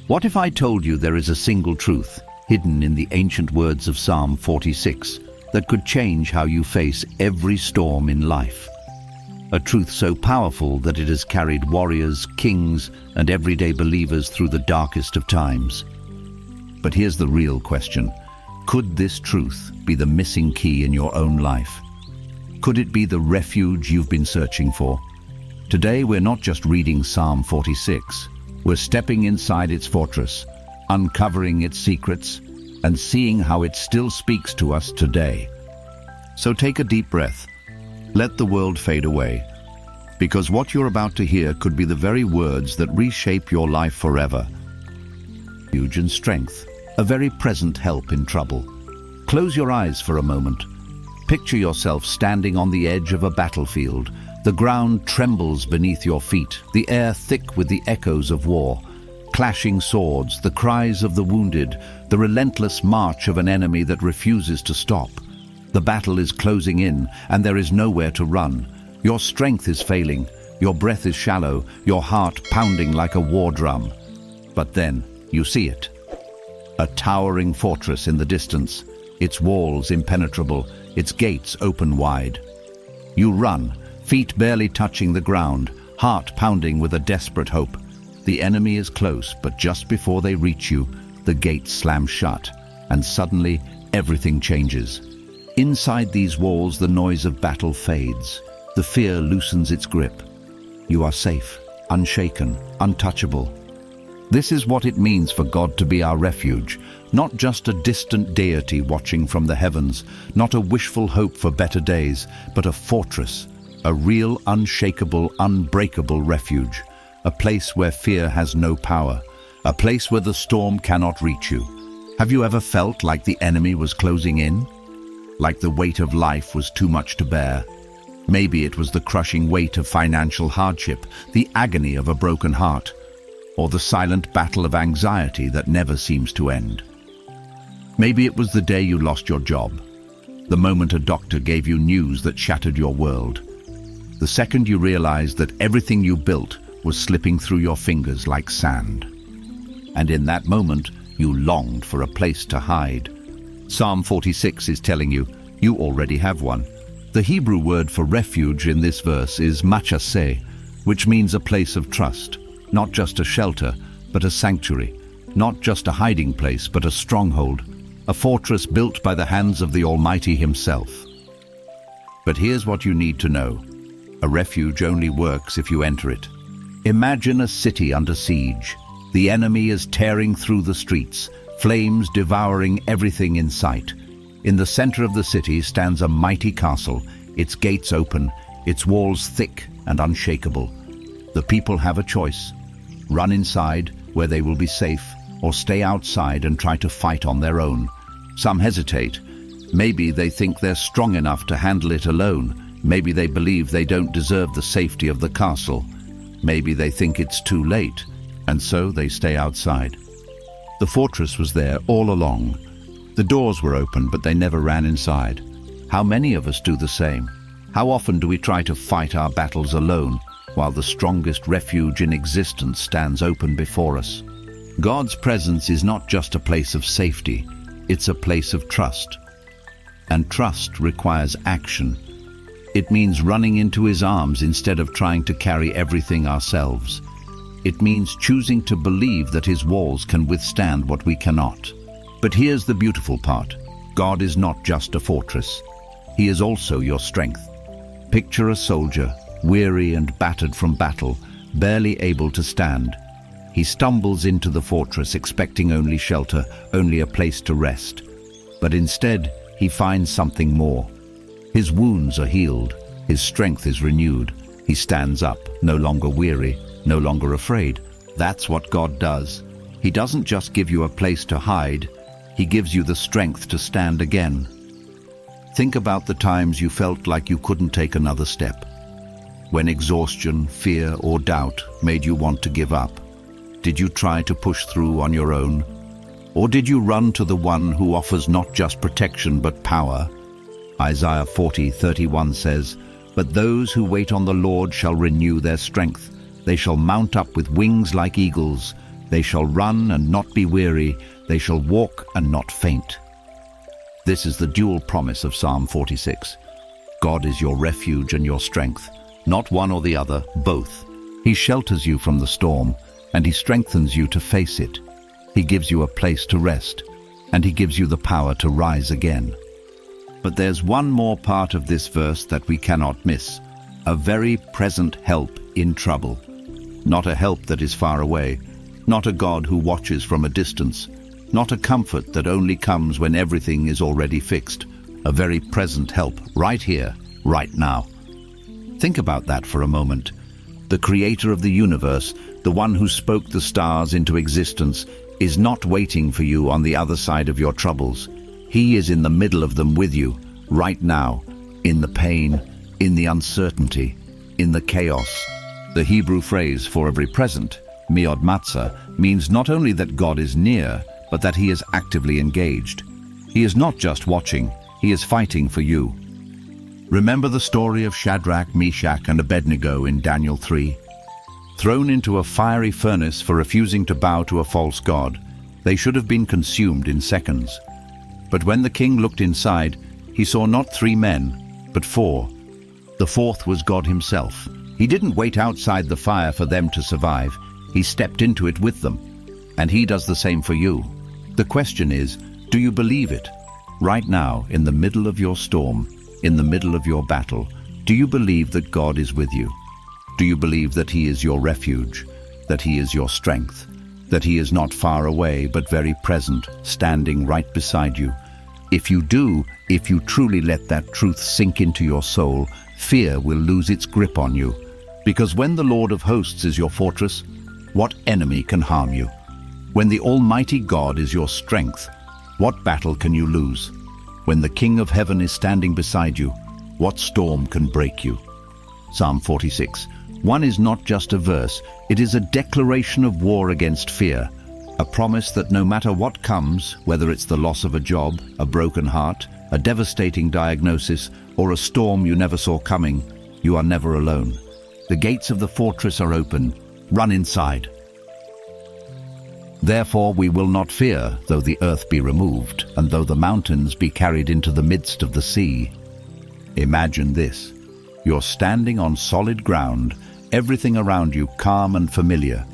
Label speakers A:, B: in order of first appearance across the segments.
A: What if I told you there is a single truth, hidden in the ancient words of Psalm 46, that could change how you face every storm in life? A truth so powerful that it has carried warriors, kings, and everyday believers through the darkest of times. But here's the real question. Could this truth be the missing key in your own life? Could it be the refuge you've been searching for? Today, we're not just reading Psalm 46. We're stepping inside its fortress, uncovering its secrets, and seeing how it still speaks to us today. So take a deep breath. Let the world fade away, because what you're about to hear could be the very words that reshape your life forever. Refuge and strength, a very present help in trouble. Close your eyes for a moment. Picture yourself standing on the edge of a battlefield. The ground trembles beneath your feet, the air thick with the echoes of war. Clashing swords, the cries of the wounded, the relentless march of an enemy that refuses to stop. The battle is closing in, and there is nowhere to run. Your strength is failing, your breath is shallow, your heart pounding like a war drum. But then, you see it. A towering fortress in the distance, its walls impenetrable, its gates open wide. You run, feet barely touching the ground, heart pounding with a desperate hope. The enemy is close, but just before they reach you, the gates slam shut, and suddenly everything changes. Inside these walls, the noise of battle fades. The fear loosens its grip. You are safe, unshaken, untouchable. This is what it means for God to be our refuge, not just a distant deity watching from the heavens, not a wishful hope for better days, but a fortress, a real, unshakable, unbreakable refuge, a place where fear has no power, a place where the storm cannot reach you. Have you ever felt like the enemy was closing in? Like the weight of life was too much to bear? Maybe it was the crushing weight of financial hardship, the agony of a broken heart, or the silent battle of anxiety that never seems to end. Maybe it was the day you lost your job, the moment a doctor gave you news that shattered your world, the second you realized that everything you built was slipping through your fingers like sand. And in that moment, you longed for a place to hide. Psalm 46 is telling you, you already have one. The Hebrew word for refuge in this verse is machaseh, which means a place of trust, not just a shelter, but a sanctuary, not just a hiding place, but a stronghold, a fortress built by the hands of the Almighty Himself. But here's what you need to know. A refuge only works if you enter it. Imagine a city under siege. The enemy is tearing through the streets, flames devouring everything in sight. In the center of the city stands a mighty castle, its gates open, its walls thick and unshakable. The people have a choice. Run inside, where they will be safe, or stay outside and try to fight on their own. Some hesitate. Maybe they think they're strong enough to handle it alone. Maybe they believe they don't deserve the safety of the castle. Maybe they think it's too late, and so they stay outside. The fortress was there all along. The doors were open, but they never ran inside. How many of us do the same? How often do we try to fight our battles alone, while the strongest refuge in existence stands open before us? God's presence is not just a place of safety, it's a place of trust. And trust requires action. It means running into His arms instead of trying to carry everything ourselves. It means choosing to believe that His walls can withstand what we cannot. But here's the beautiful part. God is not just a fortress. He is also your strength. Picture a soldier, weary and battered from battle, barely able to stand. He stumbles into the fortress expecting only shelter, only a place to rest. But instead, he finds something more. His wounds are healed, his strength is renewed. He stands up, no longer weary, no longer afraid. That's what God does. He doesn't just give you a place to hide, He gives you the strength to stand again. Think about the times you felt like you couldn't take another step. When exhaustion, fear, or doubt made you want to give up. Did you try to push through on your own? Or did you run to the one who offers not just protection but power? Isaiah 40:31 says, "But those who wait on the Lord shall renew their strength. They shall mount up with wings like eagles. They shall run and not be weary. They shall walk and not faint. This is the dual promise of Psalm 46. God is your refuge and your strength, not one or the other, both. He shelters you from the storm, and he strengthens you to face it. He gives you a place to rest, and he gives you the power to rise again. But there's one more part of this verse that we cannot miss: a very present help in trouble. Not a help that is far away, not a God who watches from a distance, not a comfort that only comes when everything is already fixed. A very present help right here, right now. Think about that for a moment. The creator of the universe, the one who spoke the stars into existence, is not waiting for you on the other side of your troubles. He is in the middle of them with you, right now, in the pain, in the uncertainty, in the chaos. The Hebrew phrase for every present, miod matzah, means not only that God is near, but that he is actively engaged. He is not just watching, he is fighting for you. Remember the story of Shadrach, Meshach, and Abednego in Daniel 3? Thrown into a fiery furnace for refusing to bow to a false god, they should have been consumed in seconds. But when the king looked inside, he saw not 3 men, but 4. The 4th was God himself. He didn't wait outside the fire for them to survive. He stepped into it with them. And he does the same for you. The question is, do you believe it? Right now, in the middle of your storm, in the middle of your battle, do you believe that God is with you? Do you believe that he is your refuge, that he is your strength, that he is not far away but very present, standing right beside you? If you do, if you truly let that truth sink into your soul, fear will lose its grip on you. Because when the Lord of hosts is your fortress, what enemy can harm you? When the Almighty God is your strength, what battle can you lose? When the King of Heaven is standing beside you, what storm can break you? Psalm 46. One is not just a verse, it is a declaration of war against fear. A promise that no matter what comes, whether it's the loss of a job, a broken heart, a devastating diagnosis, or a storm you never saw coming, you are never alone. The gates of the fortress are open. Run inside. Therefore we will not fear, though the earth be removed, and though the mountains be carried into the midst of the sea. Imagine this. You're standing on solid ground, everything around you calm and familiar.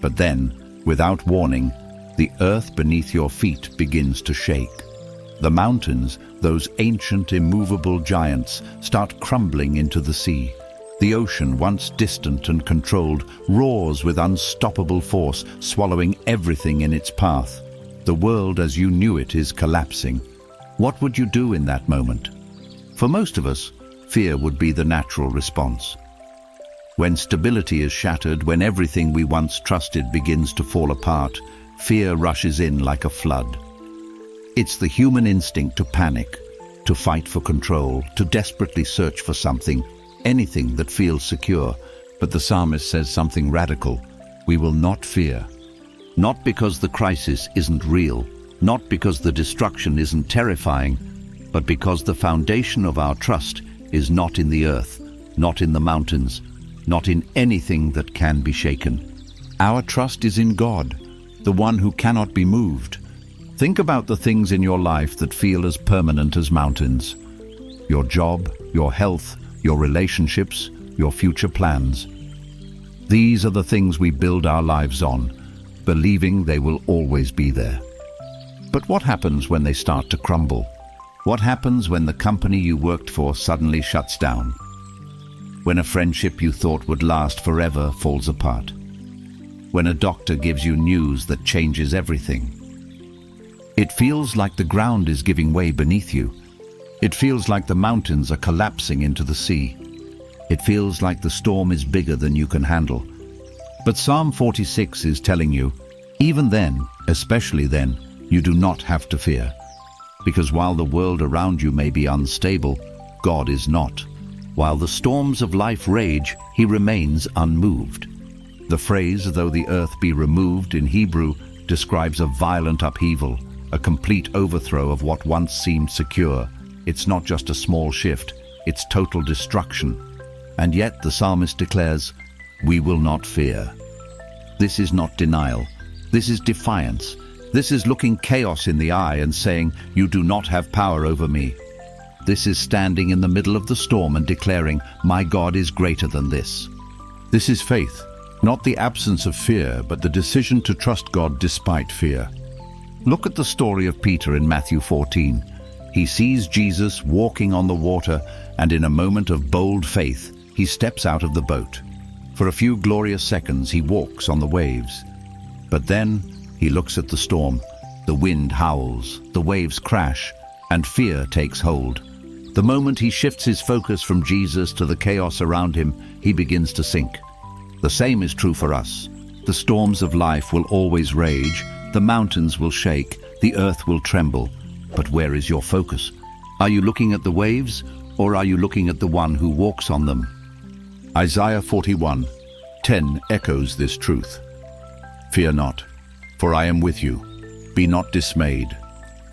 A: But then, without warning, the earth beneath your feet begins to shake. The mountains, those ancient immovable giants, start crumbling into the sea. The ocean, once distant and controlled, roars with unstoppable force, swallowing everything in its path. The world as you knew it is collapsing. What would you do in that moment? For most of us, fear would be the natural response. When stability is shattered, when everything we once trusted begins to fall apart, fear rushes in like a flood. It's the human instinct to panic, to fight for control, to desperately search for something, anything that feels secure. But the psalmist says something radical. We will not fear. Not because the crisis isn't real, not because the destruction isn't terrifying, but because the foundation of our trust is not in the earth, not in the mountains, not in anything that can be shaken. Our trust is in God, the one who cannot be moved. Think about the things in your life that feel as permanent as mountains. Your job, your health, your relationships, your future plans. These are the things we build our lives on, believing they will always be there. But what happens when they start to crumble? What happens when the company you worked for suddenly shuts down? When a friendship you thought would last forever falls apart? When a doctor gives you news that changes everything? It feels like the ground is giving way beneath you. It feels like the mountains are collapsing into the sea. It feels like the storm is bigger than you can handle. But Psalm 46 is telling you, even then, especially then, you do not have to fear. Because while the world around you may be unstable, God is not. While the storms of life rage, he remains unmoved. The phrase, though the earth be removed, in Hebrew, describes a violent upheaval, a complete overthrow of what once seemed secure. It's not just a small shift, it's total destruction. And yet the psalmist declares, we will not fear. This is not denial. This is defiance. This is looking chaos in the eye and saying, "You do not have power over me." This is standing in the middle of the storm and declaring, "My God is greater than this."
B: This is faith, not the absence of fear, but the decision to trust God despite fear.
A: Look at the story of Peter in Matthew 14. He sees Jesus walking on the water, and in a moment of bold faith, he steps out of the boat. For a few glorious seconds, he walks on the waves. But then he looks at the storm. The wind howls, the waves crash, and fear takes hold. The moment he shifts his focus from Jesus to the chaos around him, he begins to sink. The same is true for us. The storms of life will always rage, the mountains will shake, the earth will tremble. But where is your focus? Are you looking at the waves, or are you looking at the one who walks on them?
B: Isaiah 41:10 echoes this truth. Fear not, for I am with you. Be not dismayed,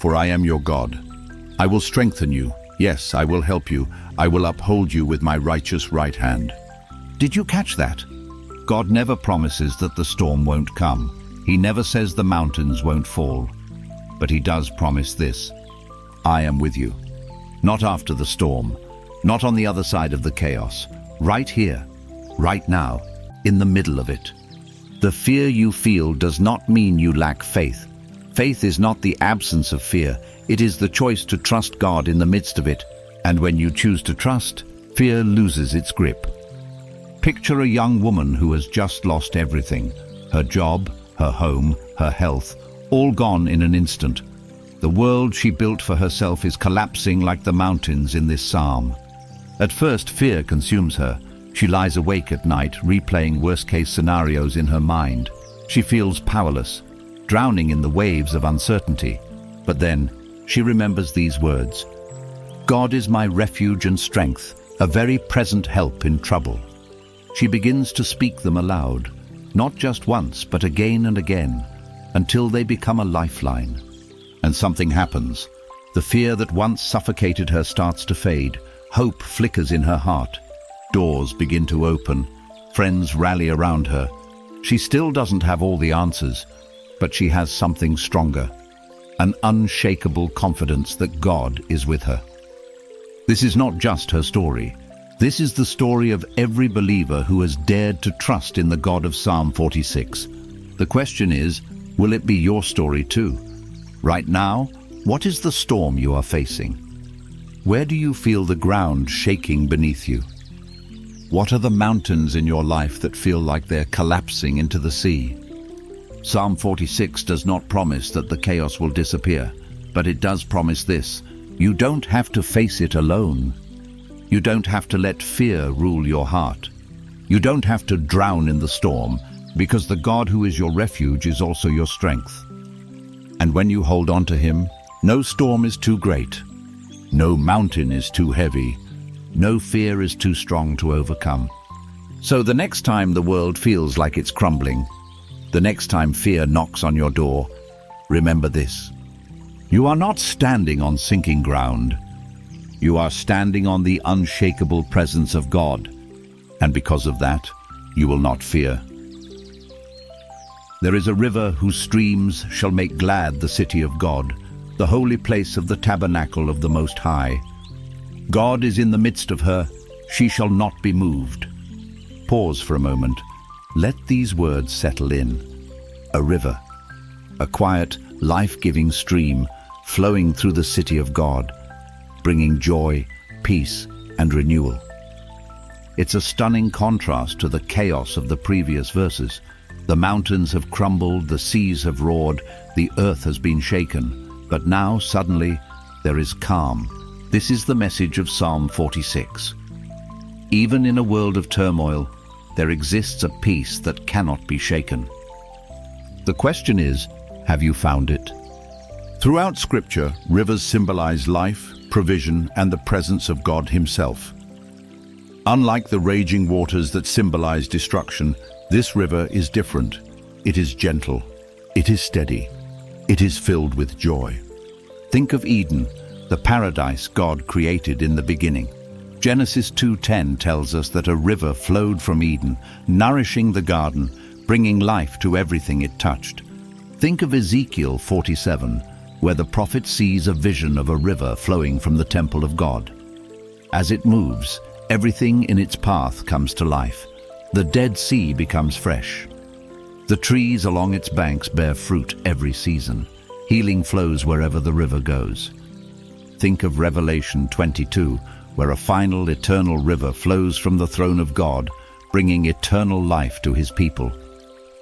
B: for I am your God. I will strengthen you. Yes, I will help you. I will uphold you with my righteous right hand.
A: Did you catch that? God never promises that the storm won't come. He never says the mountains won't fall. But he does promise this: I am with you. Not after the storm, not on the other side of the chaos. Right here, right now, in the middle of it. The fear you feel does not mean you lack faith. Faith is not the absence of fear. It is the choice to trust God in the midst of it. And when you choose to trust, fear loses its grip. Picture a young woman who has just lost everything. Her job, her home, her health, all gone in an instant. The world she built for herself is collapsing like the mountains in this psalm. At first, fear consumes her. She lies awake at night, replaying worst-case scenarios in her mind. She feels powerless, drowning in the waves of uncertainty. But then, she remembers these words: God is my refuge and strength, a very present help in trouble. She begins to speak them aloud, not just once, but again and again, until they become a lifeline. And something happens. The fear that once suffocated her starts to fade. Hope flickers in her heart. Doors begin to open. Friends rally around her. She still doesn't have all the answers, but she has something stronger. An unshakable confidence that God is with her. This is not just her story. This is the story of every believer who has dared to trust in the God of Psalm 46. The question is, will it be your story too? Right now, what is the storm you are facing? Where do you feel the ground shaking beneath you? What are the mountains in your life that feel like they're collapsing into the sea? Psalm 46 does not promise that the chaos will disappear, but it does promise this: you don't have to face it alone. You don't have to let fear rule your heart. You don't have to drown in the storm, because the God who is your refuge is also your strength. And when you hold on to him, no storm is too great. No mountain is too heavy. No fear is too strong to overcome. So the next time the world feels like it's crumbling, the next time fear knocks on your door, remember this: you are not standing on sinking ground. You are standing on the unshakable presence of God, and because of that, you will not fear. There is a river whose streams shall make glad the city of God, the holy place of the tabernacle of the Most High. God is in the midst of her, she shall not be moved. Pause for a moment. Let these words settle in. A river, a quiet, life-giving stream flowing through the city of God, bringing joy, peace, and renewal. It's a stunning contrast to the chaos of the previous verses. The mountains have crumbled, the seas have roared, the earth has been shaken, but now, suddenly, there is calm. This is the message of Psalm 46. Even in a world of turmoil, there exists a peace that cannot be shaken. The question is, have you found it?
B: Throughout Scripture, rivers symbolize life, provision, and the presence of God himself. Unlike the raging waters that symbolize destruction, this river is different. It is gentle. It is steady. It is filled with joy.
A: Think of Eden, the paradise God created in the beginning. Genesis 2:10 tells us that a river flowed from Eden, nourishing the garden, bringing life to everything it touched. Think of Ezekiel 47, where the prophet sees a vision of a river flowing from the temple of God. As it moves, everything in its path comes to life. The Dead Sea becomes fresh. The trees along its banks bear fruit every season. Healing flows wherever the river goes. Think of Revelation 22, where a final eternal river flows from the throne of God, bringing eternal life to his people.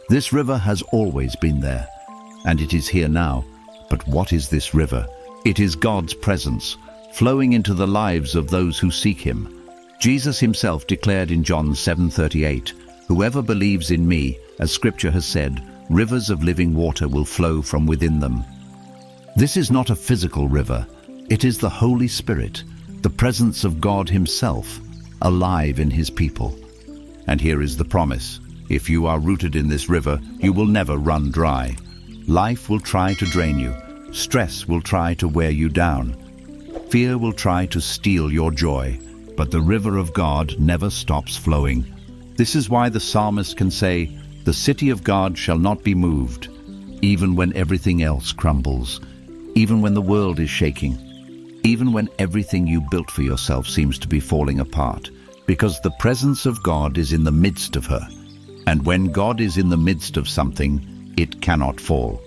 A: This river has always been there, and it is here now. But what is this river? It is God's presence, flowing into the lives of those who seek him. Jesus himself declared in John 7:38, "Whoever believes in me, as Scripture has said, rivers of living water will flow from within them." This is not a physical river. It is the Holy Spirit, the presence of God himself, alive in his people. And here is the promise. If you are rooted in this river, you will never run dry. Life will try to drain you. Stress will try to wear you down. Fear will try to steal your joy. But the river of God never stops flowing. This is why the psalmist can say, "The city of God shall not be moved," even when everything else crumbles, even when the world is shaking, even when everything you built for yourself seems to be falling apart, because the presence of God is in the midst of her. And when God is in the midst of something, it cannot fall.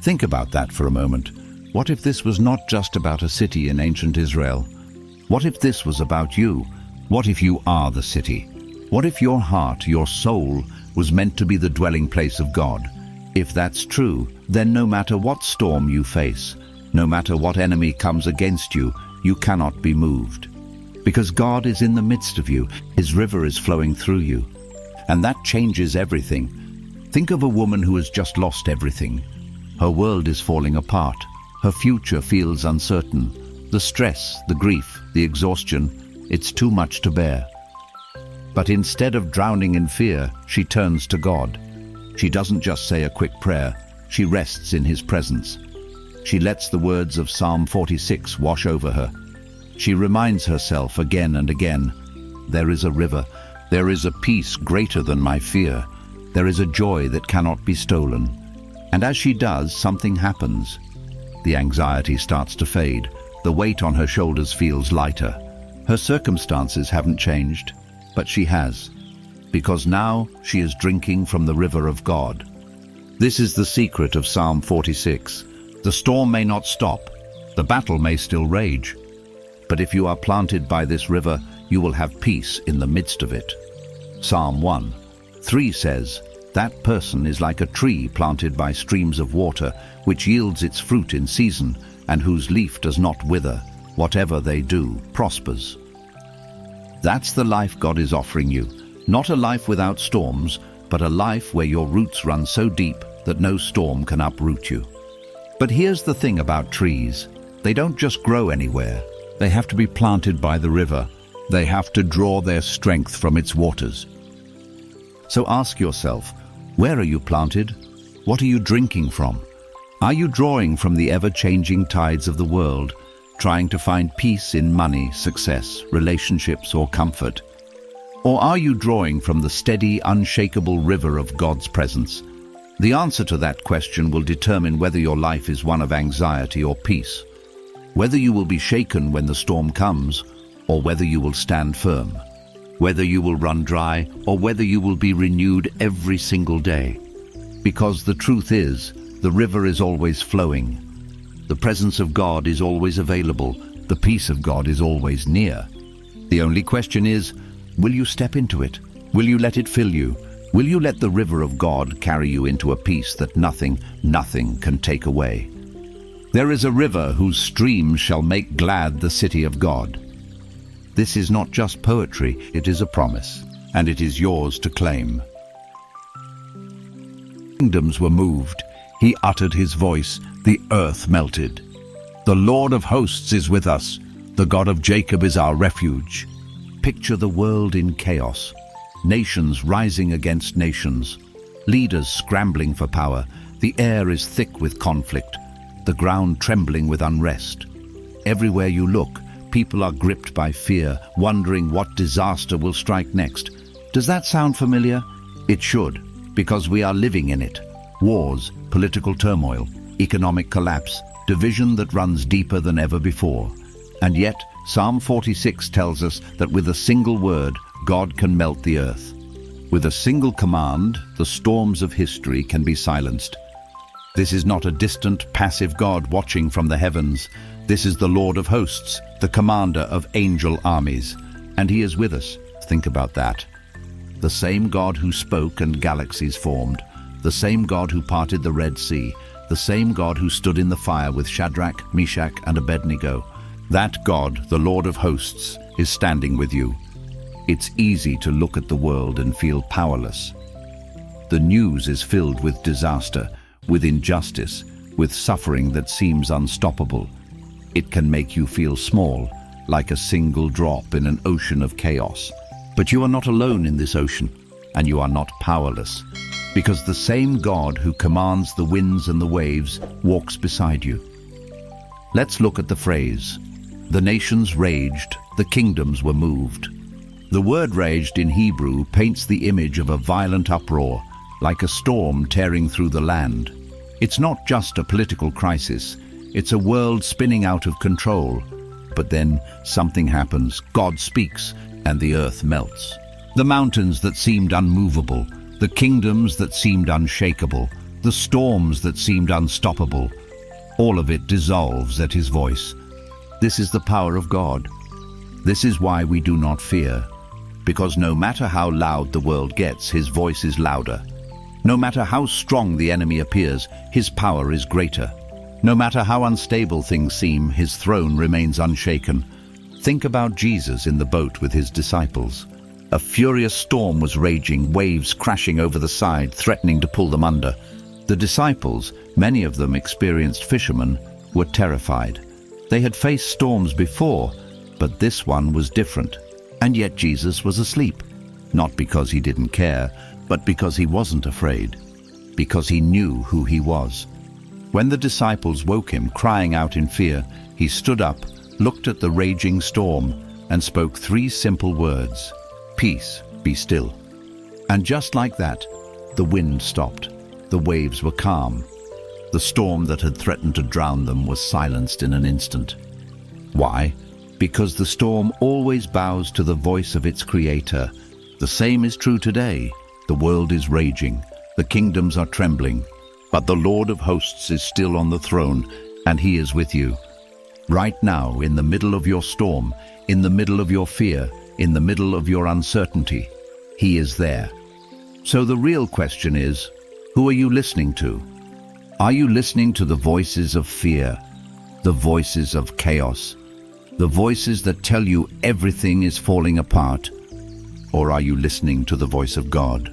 A: Think about that for a moment. What if this was not just about a city in ancient Israel? What if this was about you? What if you are the city? What if your heart, your soul, was meant to be the dwelling place of God? If that's true, then no matter what storm you face, no matter what enemy comes against you, you cannot be moved. Because God is in the midst of you, his river is flowing through you. And that changes everything. Think of a woman who has just lost everything. Her world is falling apart. Her future feels uncertain. The stress, the grief, the exhaustion, it's too much to bear. But instead of drowning in fear, she turns to God. She doesn't just say a quick prayer, she rests in his presence. She lets the words of Psalm 46 wash over her. She reminds herself again and again, there is a river, there is a peace greater than my fear, there is a joy that cannot be stolen. And as she does, something happens. The anxiety starts to fade. The weight on her shoulders feels lighter. Her circumstances haven't changed, but she has, because now she is drinking from the river of God. This is the secret of Psalm 46. The storm may not stop, the battle may still rage, but if you are planted by this river, you will have peace in the midst of it. Psalm 1:3 says, "That person is like a tree planted by streams of water, which yields its fruit in season, and whose leaf does not wither. Whatever they do prospers." That's the life God is offering you. Not a life without storms, but a life where your roots run so deep that no storm can uproot you. But here's the thing about trees. They don't just grow anywhere. They have to be planted by the river. They have to draw their strength from its waters. So ask yourself, where are you planted? What are you drinking from? Are you drawing from the ever-changing tides of the world, trying to find peace in money, success, relationships, or comfort? Or are you drawing from the steady, unshakable river of God's presence? The answer to that question will determine whether your life is one of anxiety or peace, whether you will be shaken when the storm comes, or whether you will stand firm, whether you will run dry, or whether you will be renewed every single day. Because the truth is, the river is always flowing. The presence of God is always available. The peace of God is always near. The only question is, will you step into it? Will you let it fill you? Will you let the river of God carry you into a peace that nothing can take away? There is a river whose streams shall make glad the city of God. This is not just poetry, it is a promise, and it is yours to claim. Kingdoms were moved. He uttered his voice, the earth melted. The Lord of hosts is with us. The God of Jacob is our refuge. Picture the world in chaos. Nations rising against nations. Leaders scrambling for power. The air is thick with conflict. The ground trembling with unrest. Everywhere you look, people are gripped by fear, wondering what disaster will strike next. Does that sound familiar? It should, because we are living in it. Wars, political turmoil, economic collapse, division that runs deeper than ever before. And yet, Psalm 46 tells us that with a single word, God can melt the earth. With a single command, the storms of history can be silenced. This is not a distant, passive God watching from the heavens. This is the Lord of hosts, the commander of angel armies. And he is with us. Think about that. The same God who spoke and galaxies formed. The same God who parted the Red Sea. The same God who stood in the fire with Shadrach, Meshach, and Abednego. That God, the Lord of hosts, is standing with you. It's easy to look at the world and feel powerless. The news is filled with disaster, with injustice, with suffering that seems unstoppable. It can make you feel small, like a single drop in an ocean of chaos. But you are not alone in this ocean, and you are not powerless, because the same God who commands the winds and the waves walks beside you. Let's look at the phrase, "The nations raged, the kingdoms were moved." The word raged in Hebrew paints the image of a violent uproar, like a storm tearing through the land. It's not just a political crisis, it's a world spinning out of control. But then something happens, God speaks, and the earth melts. The mountains that seemed unmovable, the kingdoms that seemed unshakable, the storms that seemed unstoppable, all of it dissolves at his voice. This is the power of God. This is why we do not fear. Because no matter how loud the world gets, his voice is louder. No matter how strong the enemy appears, his power is greater. No matter how unstable things seem, his throne remains unshaken. Think about Jesus in the boat with his disciples. A furious storm was raging, waves crashing over the side, threatening to pull them under. The disciples, many of them experienced fishermen, were terrified. They had faced storms before, but this one was different. And yet Jesus was asleep, not because he didn't care, but because he wasn't afraid, because he knew who he was. When the disciples woke him, crying out in fear, he stood up, looked at the raging storm, and spoke 3 simple words, "Peace, be still." And just like that, the wind stopped. The waves were calm. The storm that had threatened to drown them was silenced in an instant. Why? Because the storm always bows to the voice of its creator. The same is true today. The world is raging. The kingdoms are trembling. But the Lord of hosts is still on the throne, and he is with you. Right now, in the middle of your storm, in the middle of your fear, in the middle of your uncertainty, he is there. So the real question is, who are you listening to? Are you listening to the voices of fear, the voices of chaos, the voices that tell you everything is falling apart? Or are you listening to the voice of God,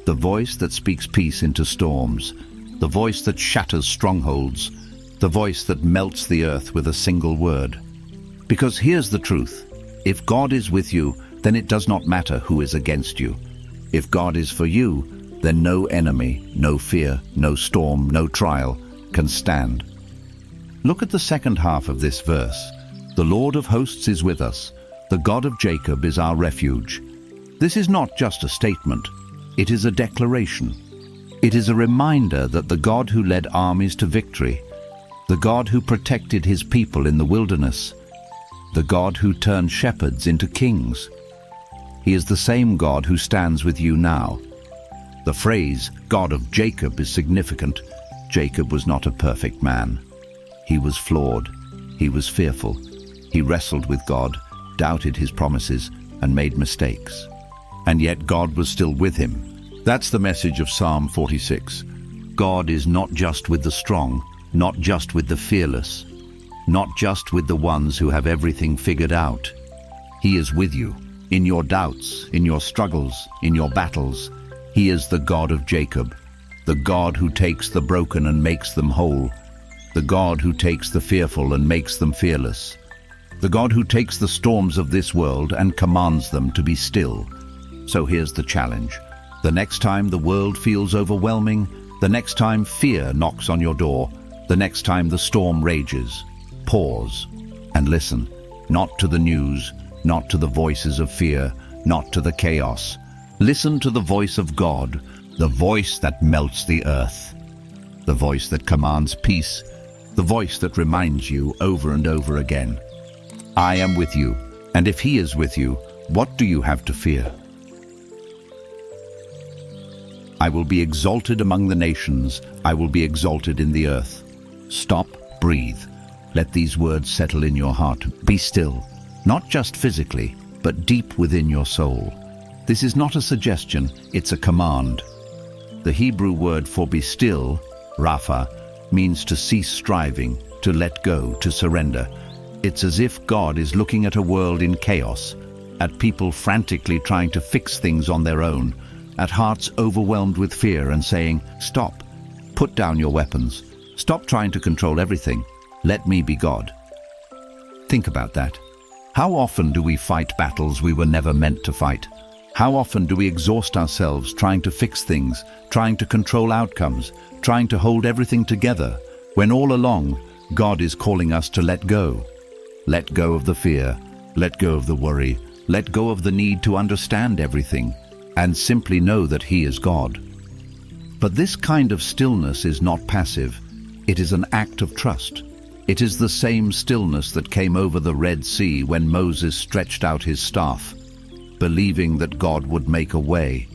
A: the voice that speaks peace into storms, the voice that shatters strongholds, the voice that melts the earth with a single word? Because here's the truth. If God is with you, then it does not matter who is against you. If God is for you, then no enemy, no fear, no storm, no trial can stand. Look at the second half of this verse. The Lord of hosts is with us. The God of Jacob is our refuge. This is not just a statement. It is a declaration. It is a reminder that the God who led armies to victory, the God who protected his people in the wilderness, the God who turned shepherds into kings, he is the same God who stands with you now. The phrase, God of Jacob, is significant. Jacob was not a perfect man. He was flawed. He was fearful. He wrestled with God, doubted his promises, and made mistakes. And yet God was still with him. That's the message of Psalm 46. God is not just with the strong, not just with the fearless, not just with the ones who have everything figured out. He is with you, in your doubts, in your struggles, in your battles. He is the God of Jacob, the God who takes the broken and makes them whole, the God who takes the fearful and makes them fearless, the God who takes the storms of this world and commands them to be still. So here's the challenge. The next time the world feels overwhelming, the next time fear knocks on your door, the next time the storm rages, pause and listen, not to the news, not to the voices of fear, not to the chaos. Listen to the voice of God, the voice that melts the earth. the voice that commands peace, the voice that reminds you over and over again, I am with you, and if he is with you, what do you have to fear? I will be exalted among the nations, I will be exalted in the earth. Stop, breathe. Let these words settle in your heart. Be still, not just physically, but deep within your soul. This is not a suggestion, it's a command. The Hebrew word for be still, Rapha, means to cease striving, to let go, to surrender. It's as if God is looking at a world in chaos, at people frantically trying to fix things on their own, at hearts overwhelmed with fear and saying, stop, put down your weapons, stop trying to control everything, let me be God. Think about that. How often do we fight battles we were never meant to fight? How often do we exhaust ourselves trying to fix things, trying to control outcomes, trying to hold everything together, when all along God is calling us to let go? Let go of the fear, let go of the worry, let go of the need to understand everything, and simply know that He is God. But this kind of stillness is not passive, it is an act of trust. It is the same stillness that came over the Red Sea when Moses stretched out his staff, believing that God would make a way.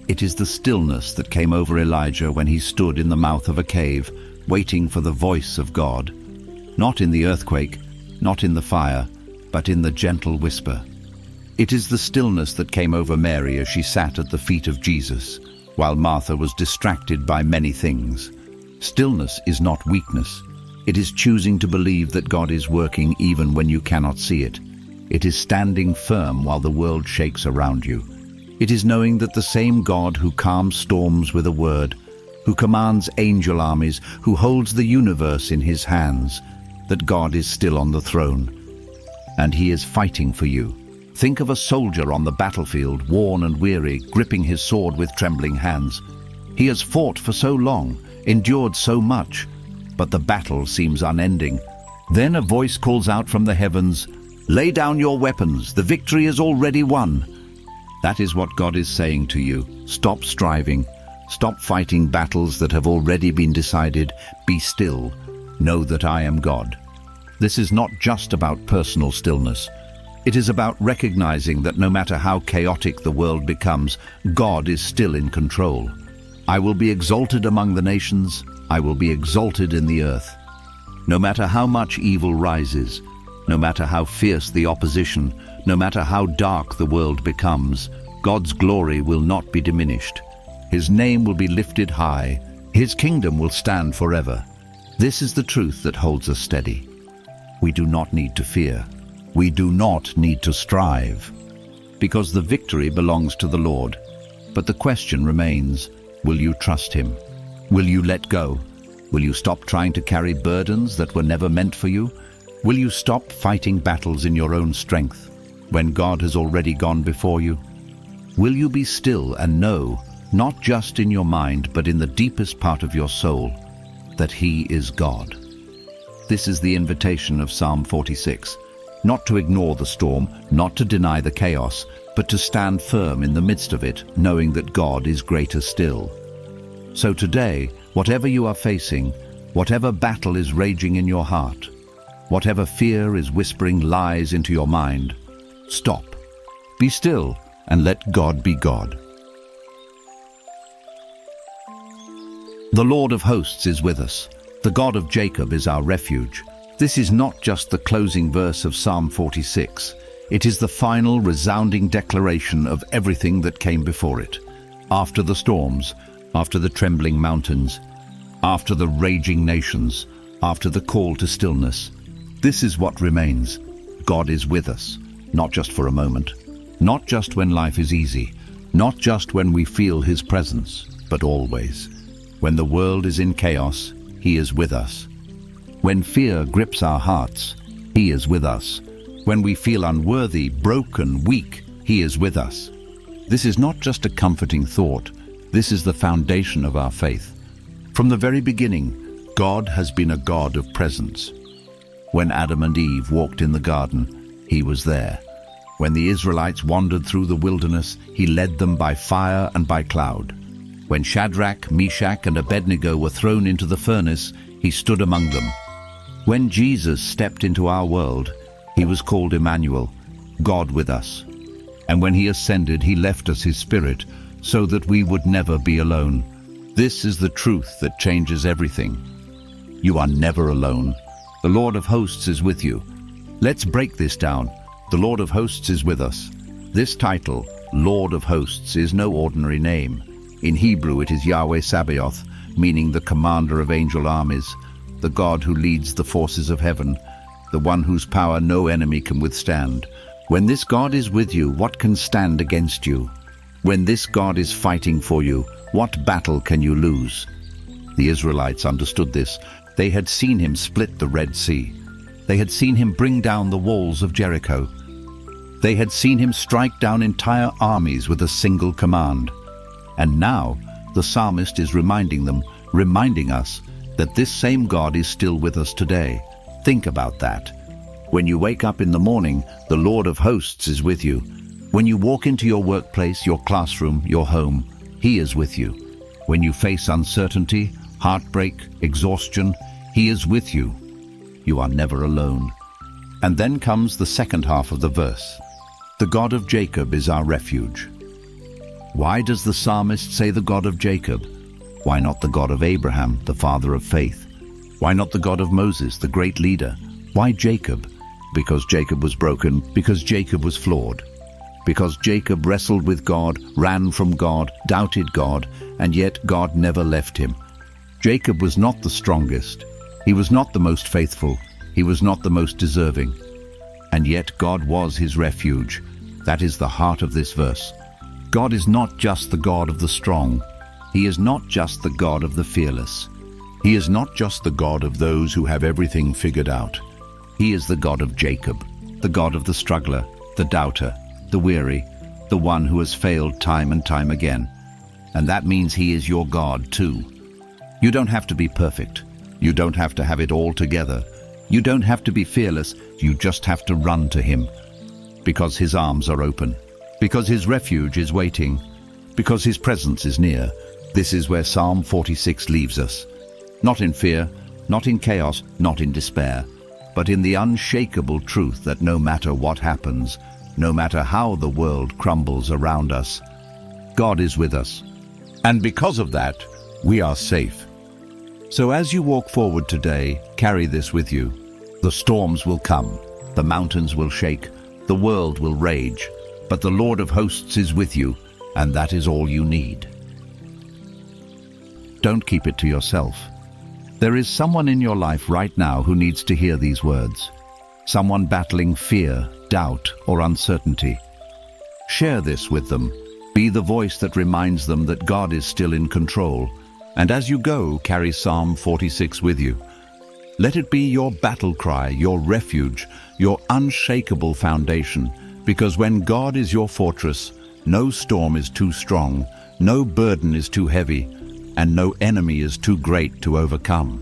A: It is the stillness that came over Elijah when he stood in the mouth of a cave, waiting for the voice of God, not in the earthquake, not in the fire, but in the gentle whisper. It is the stillness that came over Mary as she sat at the feet of Jesus, while Martha was distracted by many things. Stillness is not weakness. It is choosing to believe that God is working even when you cannot see it. It is standing firm while the world shakes around you. It is knowing that the same God who calms storms with a word, who commands angel armies, who holds the universe in His hands, that God is still on the throne. And He is fighting for you. Think of a soldier on the battlefield, worn and weary, gripping his sword with trembling hands. He has fought for so long, endured so much, but the battle seems unending. Then a voice calls out from the heavens, "Lay down your weapons, the victory is already won." That is what God is saying to you. Stop striving. Stop fighting battles that have already been decided. Be still. Know that I am God. This is not just about personal stillness. It is about recognizing that no matter how chaotic the world becomes, God is still in control. I will be exalted among the nations. I will be exalted in the earth. No matter how much evil rises, no matter how fierce the opposition, no matter how dark the world becomes, God's glory will not be diminished. His name will be lifted high. His kingdom will stand forever. This is the truth that holds us steady. We do not need to fear. We do not need to strive, because the victory belongs to the Lord. But the question remains, will you trust Him? Will you let go? Will you stop trying to carry burdens that were never meant for you? Will you stop fighting battles in your own strength when God has already gone before you? Will you be still and know, not just in your mind, but in the deepest part of your soul, that He is God? This is the invitation of Psalm 46. Not to ignore the storm, not to deny the chaos, but to stand firm in the midst of it, knowing that God is greater still. So today, whatever you are facing, whatever battle is raging in your heart, whatever fear is whispering lies into your mind, stop, be still, and let God be God. The Lord of hosts is with us. The God of Jacob is our refuge. This is not just the closing verse of Psalm 46. It is the final resounding declaration of everything that came before it. After the storms, after the trembling mountains, after the raging nations, after the call to stillness, this is what remains. God is with us, not just for a moment, not just when life is easy, not just when we feel His presence, but always. When the world is in chaos, He is with us. When fear grips our hearts, He is with us. When we feel unworthy, broken, weak, He is with us. This is not just a comforting thought. This is the foundation of our faith. From the very beginning, God has been a God of presence. When Adam and Eve walked in the garden, He was there. When the Israelites wandered through the wilderness, He led them by fire and by cloud. When Shadrach, Meshach, and Abednego were thrown into the furnace, he stood among them. When Jesus stepped into our world, he was called Emmanuel, God with us. And when he ascended, he left us his Spirit, so that we would never be alone. This is the truth that changes everything. You are never alone. The Lord of hosts is with you. Let's break this down. The Lord of hosts is with us. This title, Lord of hosts, is no ordinary name. In Hebrew, it is Yahweh Sabaoth, meaning the commander of angel armies, the God who leads the forces of heaven, the one whose power no enemy can withstand. When this God is with you, what can stand against you? When this God is fighting for you, what battle can you lose? The Israelites understood this. They had seen him split the Red Sea. They had seen him bring down the walls of Jericho. They had seen him strike down entire armies with a single command. And now the psalmist is reminding us that this same God is still with us today. Think about that. When you wake up in the morning, the Lord of hosts is with you. When you walk into your workplace, your classroom, your home, he is with you. When you face uncertainty, heartbreak, exhaustion, he is with you. You are never alone. And then comes the second half of the verse. The God of Jacob is our refuge. Why does the psalmist say the God of Jacob? Why not the God of Abraham, the father of faith? Why not the God of Moses, the great leader? Why Jacob? Because Jacob was broken, because Jacob was flawed. Because Jacob wrestled with God, ran from God, doubted God, and yet God never left him. Jacob was not the strongest. He was not the most faithful. He was not the most deserving. And yet God was his refuge. That is the heart of this verse. God is not just the God of the strong. He is not just the God of the fearless.
B: He is not just the God of those who have everything figured out.
A: He is the God of Jacob, the God of the struggler, the doubter, the weary, the one who has failed time and time again. And that means he is your God too. You don't have to be perfect. You don't have to have it all together. You don't have to be fearless. You just have to run to him. Because his arms are open. Because his refuge is waiting. Because his presence is near. This is where Psalm 46 leaves us. Not in fear, not in chaos, not in despair, but in the unshakable truth that no matter what happens, no matter how the world crumbles around us, God is with us.
B: And because of that, we are safe.
A: So as you walk forward today, carry this with you. The storms will come, the mountains will shake, the world will rage, but the Lord of hosts is with you, and that is all you need. Don't keep it to yourself. There is someone in your life right now who needs to hear these words. Someone battling fear, doubt, or uncertainty. Share this with them. Be the voice that reminds them that God is still in control. And as you go, carry Psalm 46 with you. Let it be your battle cry, your refuge, your unshakable foundation, because when God is your fortress, no storm is too strong, no burden is too heavy, and no enemy is too great to overcome.